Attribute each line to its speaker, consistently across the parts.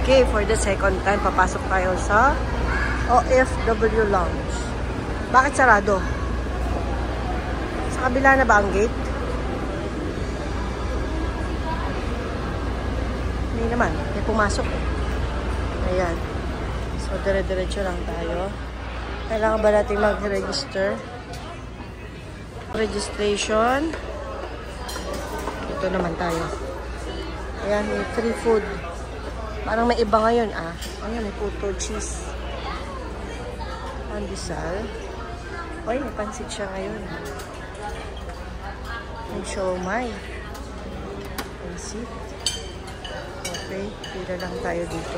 Speaker 1: Okay, for the second time, papasok tayo sa OFW Lounge. Bakit sarado? Sa kabila na ba ang gate? Hindi naman. May pumasok eh. Ayan. So, dire-diretso lang tayo. Kailangan ba natin mag-register? Registration. Ito naman tayo. Ayan, may free food. Parang may iba ngayon ah. Ayan, may puto cheese. Pandesal. Oy, may pansit siya ngayon. May siomai. Pansit. Okay, tira lang tayo dito.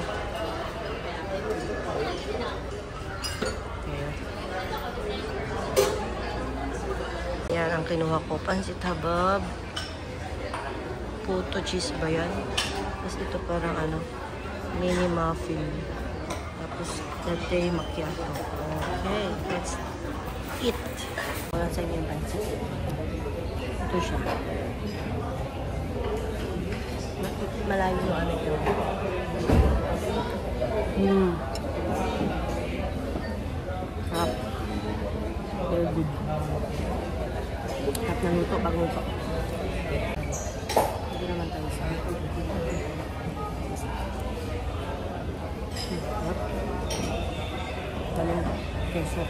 Speaker 1: Ayan. Yan ang kinuha ko. Pansit habab. Puto cheese ba yan? Tapos ito parang ano, mini muffin. Tapos latte macchiato. Okay, let's eat. Wala sa inyo yung pansit. Ito siya. Malayo yung ano ito. Sarap. Very good. Sarap na luto, bagong luto. Hindi naman tayo sa sarap. Walang keso.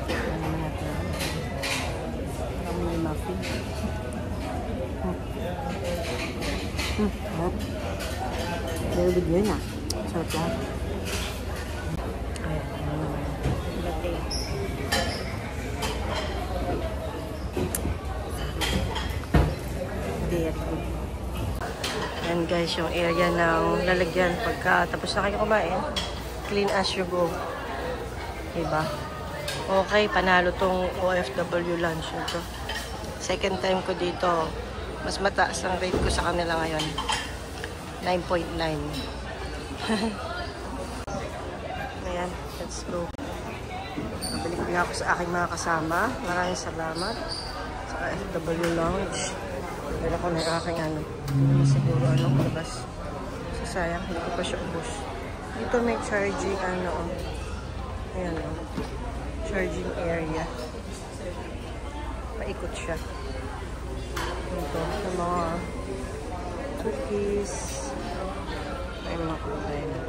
Speaker 1: Ano naman natin. Kami yung muffin. Sarap. Very good yun ah. Sarap lahat. Ayan, ano naman. Latte. Very good. Ayan guys, yung area ng lalagyan pagka tapos na kayo kumain. Clean as you go. Diba? Okay, panalo tong OFW lunch nito. Second time ko dito. Mas mataas ang rate ko sa kanila ngayon. 9.9. Ayan, let's go. Nabalik na ako sa aking mga kasama. Maraming salamat sa OFW Lounge. Dala ko na yung aking ano. Hindi siguro anong labas. Sayang, hindi ko pa siya ubos. Dito may charging ano. Ayan o. Charging area. Paikot siya. Ito, sa mga cookies. May mga kulay na.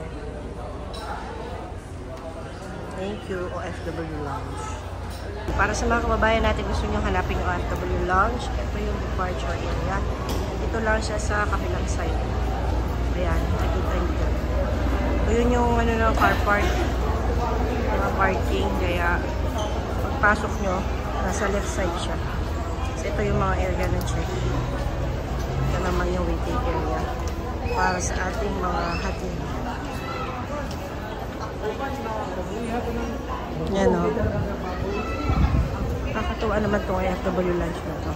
Speaker 1: Thank you, OFW Lounge. Para sa mga kababayan natin gusto nyo hanapin yung OFW Lounge, ito yung departure area. Ito lang siya sa kabilang side. Ayan, nakikita nyo dyan. Ito yun yung ano, ng car park. Mga parking, kaya pagpasok nyo, nasa left side siya. So, ito yung mga area ng check-in. Ito naman yung waiting area para sa ating mga hatid. Yan o. Kakatuwa naman itong OFW lunch na ito.